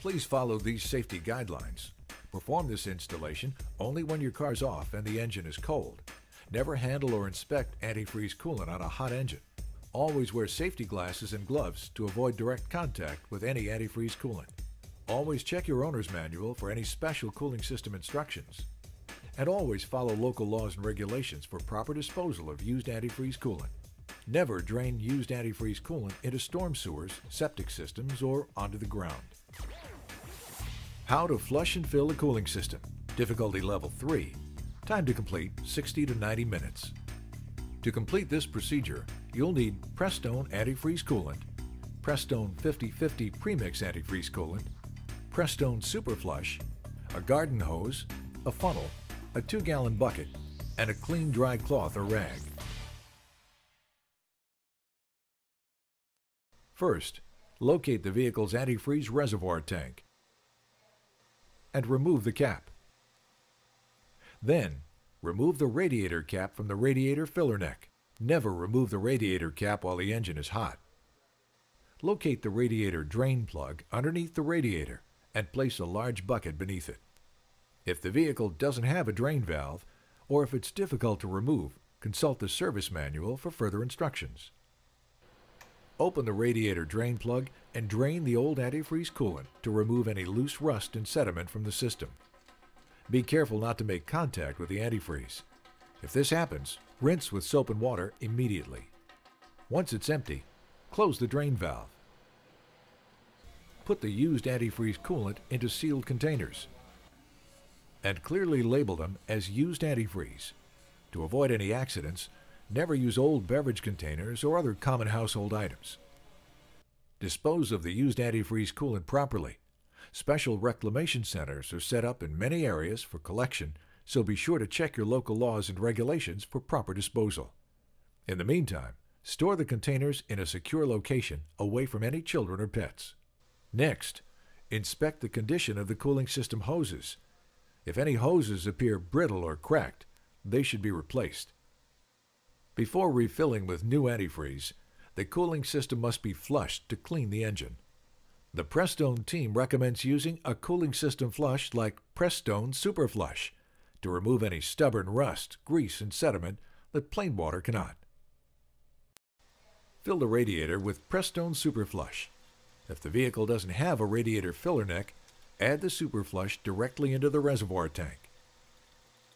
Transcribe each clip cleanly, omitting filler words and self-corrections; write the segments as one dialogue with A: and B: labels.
A: Please follow these safety guidelines. Perform this installation only when your car's off and the engine is cold. Never handle or inspect antifreeze coolant on a hot engine. Always wear safety glasses and gloves to avoid direct contact with any antifreeze coolant. Always check your owner's manual for any special cooling system instructions. And always follow local laws and regulations for proper disposal of used antifreeze coolant. Never drain used antifreeze coolant into storm sewers, septic systems, or onto the ground. How to flush and fill a cooling system. Difficulty level 3. Time to complete 60 to 90 minutes. To complete this procedure, you'll need Prestone Antifreeze Coolant, Prestone 50/50 Premix Antifreeze Coolant, Prestone Super Flush, a garden hose, a funnel, a 2-gallon bucket, and a clean dry cloth or rag. First, locate the vehicle's antifreeze reservoir tank and remove the cap. Then, remove the radiator cap from the radiator filler neck. Never remove the radiator cap while the engine is hot. Locate the radiator drain plug underneath the radiator and place a large bucket beneath it. If the vehicle doesn't have a drain valve, or if it's difficult to remove, consult the service manual for further instructions. Open the radiator drain plug and drain the old antifreeze coolant to remove any loose rust and sediment from the system. Be careful not to make contact with the antifreeze. If this happens, rinse with soap and water immediately. Once it's empty, close the drain valve. Put the used antifreeze coolant into sealed containers and clearly label them as used antifreeze. To avoid any accidents, never use old beverage containers or other common household items. Dispose of the used antifreeze coolant properly. Special reclamation centers are set up in many areas for collection, so be sure to check your local laws and regulations for proper disposal. In the meantime, store the containers in a secure location away from any children or pets. Next, inspect the condition of the cooling system hoses. If any hoses appear brittle or cracked, they should be replaced. Before refilling with new antifreeze, the cooling system must be flushed to clean the engine. The Prestone team recommends using a cooling system flush like Prestone Super Flush to remove any stubborn rust, grease, and sediment that plain water cannot. Fill the radiator with Prestone Super Flush. If the vehicle doesn't have a radiator filler neck, add the Super Flush directly into the reservoir tank.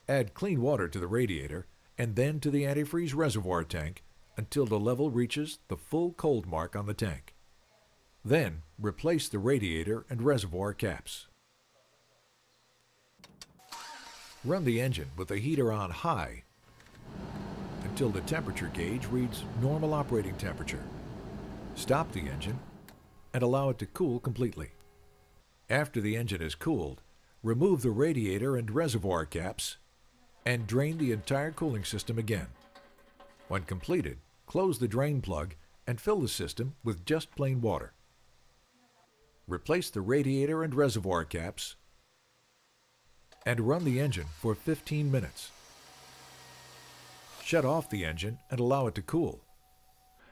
A: Add clean water to the radiator and then to the antifreeze reservoir tank until the level reaches the full cold mark on the tank. Then, replace the radiator and reservoir caps. Run the engine with the heater on high until the temperature gauge reads normal operating temperature. Stop the engine and allow it to cool completely. After the engine is cooled, remove the radiator and reservoir caps and drain the entire cooling system again. When completed, close the drain plug and fill the system with just plain water. Replace the radiator and reservoir caps and run the engine for 15 minutes. Shut off the engine and allow it to cool.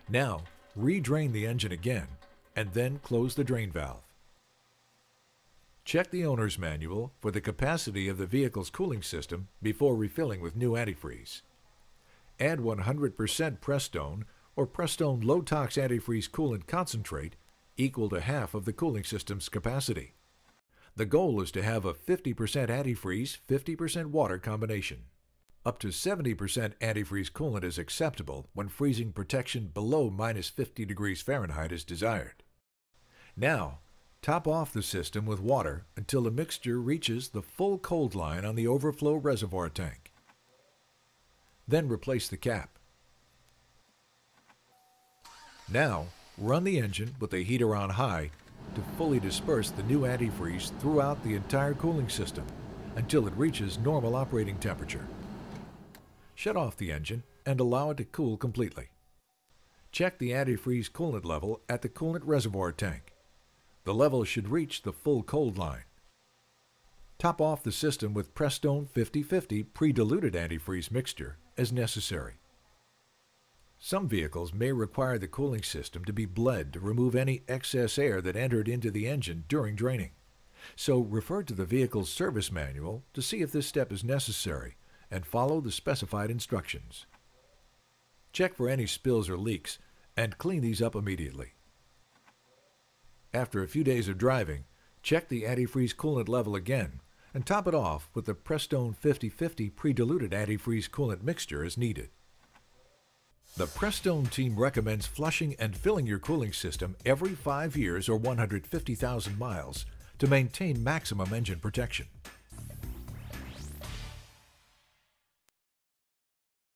A: Now, re-drain the engine again and then close the drain valve. Check the owner's manual for the capacity of the vehicle's cooling system before refilling with new antifreeze. Add 100% Prestone or Prestone low-tox antifreeze coolant concentrate equal to half of the cooling system's capacity. The goal is to have a 50% antifreeze, 50% water combination. Up to 70% antifreeze coolant is acceptable when freezing protection below -50 degrees Fahrenheit is desired. Now, top off the system with water until the mixture reaches the full cold line on the overflow reservoir tank. Then replace the cap. Now, run the engine with the heater on high to fully disperse the new antifreeze throughout the entire cooling system until it reaches normal operating temperature. Shut off the engine and allow it to cool completely. Check the antifreeze coolant level at the coolant reservoir tank. The level should reach the full cold line. Top off the system with Prestone 50/50 pre-diluted antifreeze mixture as necessary. Some vehicles may require the cooling system to be bled to remove any excess air that entered into the engine during draining. So refer to the vehicle's service manual to see if this step is necessary and follow the specified instructions. Check for any spills or leaks and clean these up immediately. After a few days of driving, check the antifreeze coolant level again and top it off with the Prestone 50/50 pre-diluted antifreeze coolant mixture as needed. The Prestone team recommends flushing and filling your cooling system every 5 years or 150,000 miles to maintain maximum engine protection.